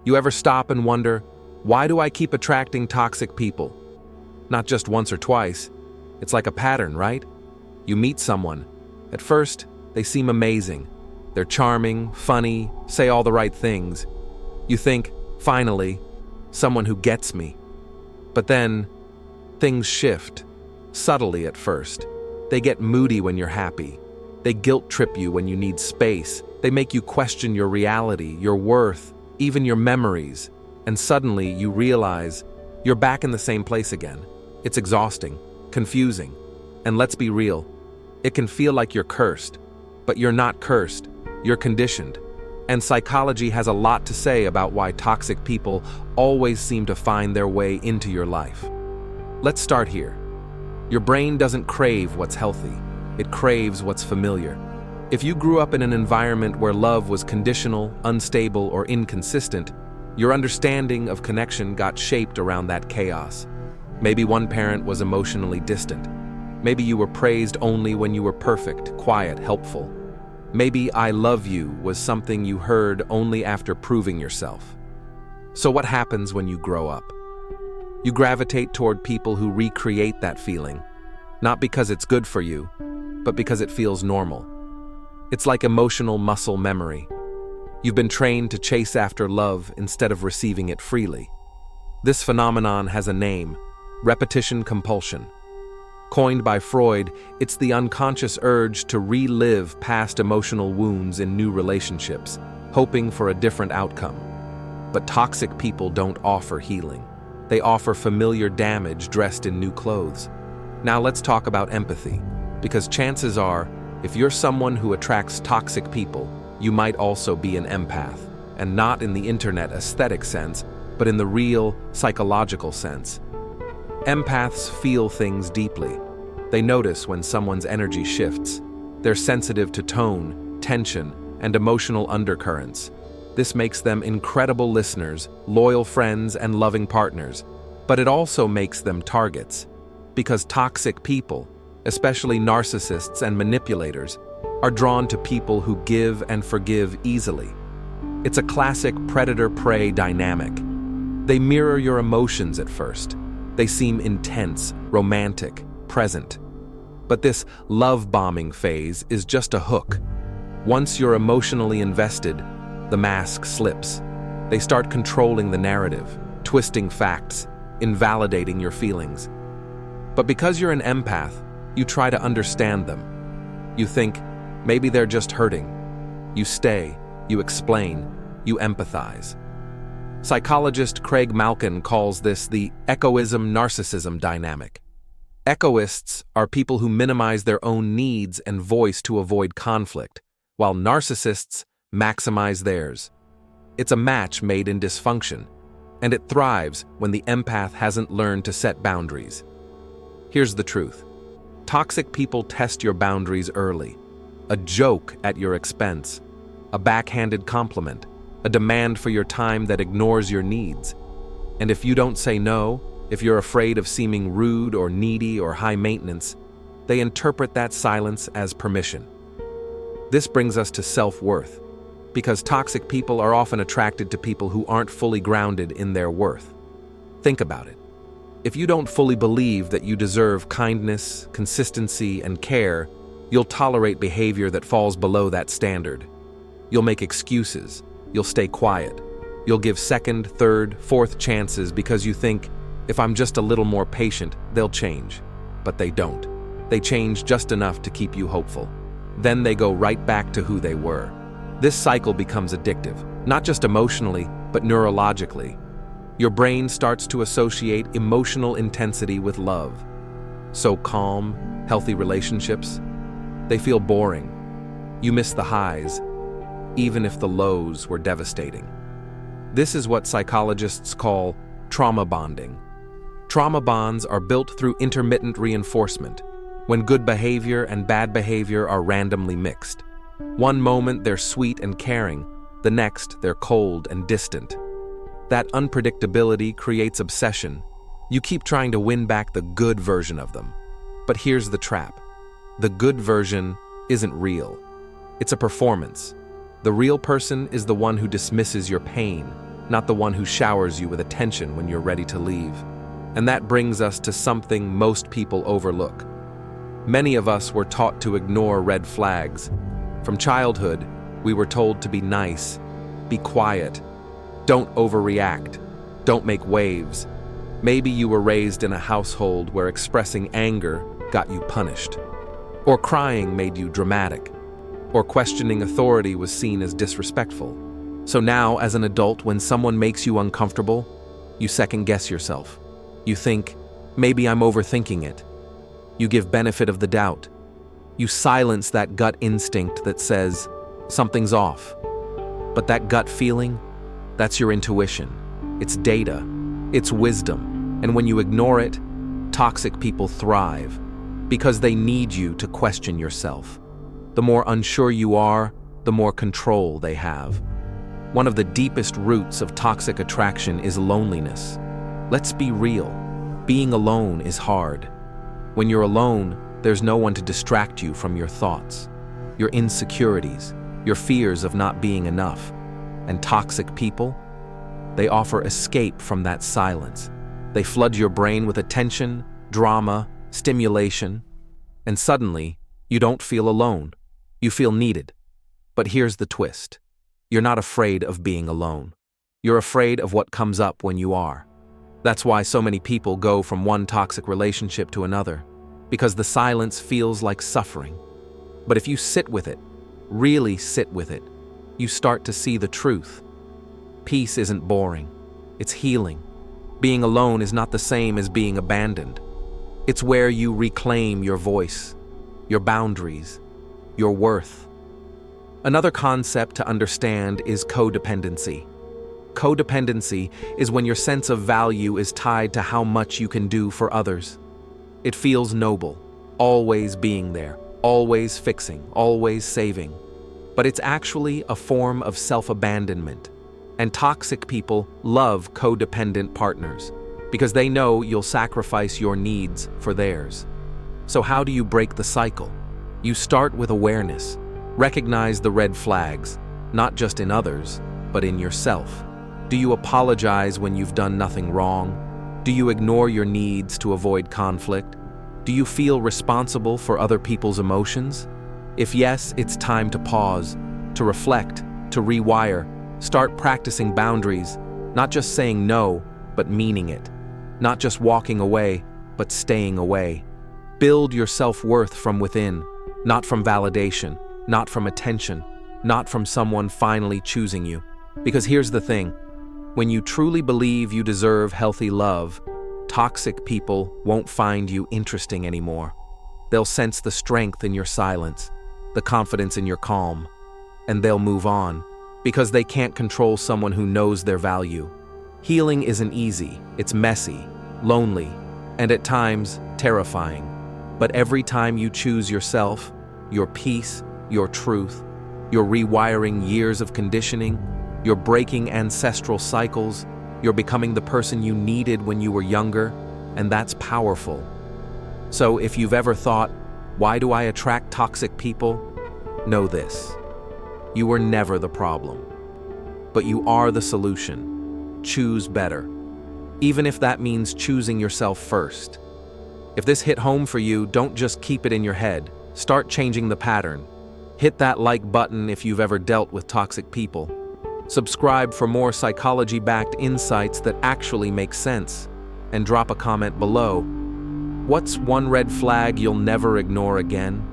You ever stop and wonder, why do I keep attracting toxic people? Not just once or twice. It's like a pattern, right? You meet someone. At first, they seem amazing. They're charming, funny, say all the right things. You think, finally, someone who gets me. But then, things shift. Subtly at first. They get moody when you're happy. They guilt-trip you when you need space. They make you question your reality, your worth, even your memories. And suddenly, you realize you're back in the same place again. It's exhausting, confusing. And let's be real, it can feel like you're cursed. But you're not cursed. You're conditioned. And psychology has a lot to say about why toxic people always seem to find their way into your life. Let's start here. Your brain doesn't crave what's healthy. It craves what's familiar. If you grew up in an environment where love was conditional, unstable, or inconsistent, your understanding of connection got shaped around that chaos. Maybe one parent was emotionally distant. Maybe you were praised only when you were perfect, quiet, helpful. Maybe "I love you" was something you heard only after proving yourself. So what happens when you grow up? You gravitate toward people who recreate that feeling, not because it's good for you, but because it feels normal. It's like emotional muscle memory. You've been trained to chase after love instead of receiving it freely. This phenomenon has a name: repetition compulsion. Coined by Freud, it's the unconscious urge to relive past emotional wounds in new relationships, hoping for a different outcome. But toxic people don't offer healing. They offer familiar damage dressed in new clothes. Now let's talk about empathy, because chances are, if you're someone who attracts toxic people, you might also be an empath, and not in the internet aesthetic sense, but in the real psychological sense. Empaths feel things deeply. They notice when someone's energy shifts. They're sensitive to tone, tension, and emotional undercurrents. This makes them incredible listeners, loyal friends, and loving partners. But it also makes them targets. Because toxic people, especially narcissists and manipulators, are drawn to people who give and forgive easily. It's a classic predator-prey dynamic. They mirror your emotions at first. They seem intense, romantic, present. But this love-bombing phase is just a hook. Once you're emotionally invested, the mask slips. They start controlling the narrative, twisting facts, invalidating your feelings. But because you're an empath, you try to understand them. You think, maybe they're just hurting. You stay, you explain, you empathize. Psychologist Craig Malkin calls this the egoism-narcissism dynamic. Egoists are people who minimize their own needs and voice to avoid conflict, while narcissists maximize theirs. It's a match made in dysfunction, and it thrives when the empath hasn't learned to set boundaries. Here's the truth. Toxic people test your boundaries early. A joke at your expense, a backhanded compliment, a demand for your time that ignores your needs. And if you don't say no, if you're afraid of seeming rude or needy or high maintenance, they interpret that silence as permission. This brings us to self-worth, because toxic people are often attracted to people who aren't fully grounded in their worth. Think about it. If you don't fully believe that you deserve kindness, consistency, and care, you'll tolerate behavior that falls below that standard. You'll make excuses. You'll stay quiet. You'll give second, third, fourth chances because you think, if I'm just a little more patient, they'll change. But they don't. They change just enough to keep you hopeful. Then they go right back to who they were. This cycle becomes addictive, not just emotionally, but neurologically. Your brain starts to associate emotional intensity with love. So calm, healthy relationships, they feel boring. You miss the highs, even if the lows were devastating. This is what psychologists call trauma bonding. Trauma bonds are built through intermittent reinforcement, when good behavior and bad behavior are randomly mixed. One moment they're sweet and caring, the next they're cold and distant. That unpredictability creates obsession. You keep trying to win back the good version of them. But here's the trap. The good version isn't real. It's a performance. The real person is the one who dismisses your pain, not the one who showers you with attention when you're ready to leave. And that brings us to something most people overlook. Many of us were taught to ignore red flags. From childhood, we were told to be nice, be quiet, don't overreact, don't make waves. Maybe you were raised in a household where expressing anger got you punished, or crying made you dramatic, or questioning authority was seen as disrespectful. So now, as an adult, when someone makes you uncomfortable, you second-guess yourself. You think, maybe I'm overthinking it. You give benefit of the doubt. You silence that gut instinct that says, something's off. But that gut feeling, that's your intuition. It's data. It's wisdom. And when you ignore it, toxic people thrive because they need you to question yourself. The more unsure you are, the more control they have. One of the deepest roots of toxic attraction is loneliness. Let's be real. Being alone is hard. When you're alone, there's no one to distract you from your thoughts, your insecurities, your fears of not being enough. And toxic people, they offer escape from that silence. They flood your brain with attention, drama, stimulation, and suddenly, you don't feel alone. You feel needed. But here's the twist. You're not afraid of being alone. You're afraid of what comes up when you are. That's why so many people go from one toxic relationship to another, because the silence feels like suffering. But if you sit with it, really sit with it, you start to see the truth. Peace isn't boring. It's healing. Being alone is not the same as being abandoned. It's where you reclaim your voice, your boundaries, your worth. Another concept to understand is codependency. Codependency is when your sense of value is tied to how much you can do for others. It feels noble, always being there, always fixing, always saving. But it's actually a form of self-abandonment. And toxic people love codependent partners because they know you'll sacrifice your needs for theirs. So how do you break the cycle? You start with awareness. Recognize the red flags, not just in others, but in yourself. Do you apologize when you've done nothing wrong? Do you ignore your needs to avoid conflict? Do you feel responsible for other people's emotions? If yes, it's time to pause, to reflect, to rewire. Start practicing boundaries, not just saying no, but meaning it. Not just walking away, but staying away. Build your self-worth from within, not from validation, not from attention, not from someone finally choosing you. Because here's the thing, when you truly believe you deserve healthy love, toxic people won't find you interesting anymore. They'll sense the strength in your silence, the confidence in your calm, and they'll move on, because they can't control someone who knows their value. Healing isn't easy, it's messy, lonely, and at times terrifying. But every time you choose yourself, your peace, your truth, you're rewiring years of conditioning, you're breaking ancestral cycles, you're becoming the person you needed when you were younger, and that's powerful. So if you've ever thought, why do I attract toxic people? Know this. You were never the problem, but you are the solution. Choose better, even if that means choosing yourself first. If this hit home for you, don't just keep it in your head. Start changing the pattern. Hit that like button if you've ever dealt with toxic people. Subscribe for more psychology-backed insights that actually make sense. And drop a comment below. What's one red flag you'll never ignore again?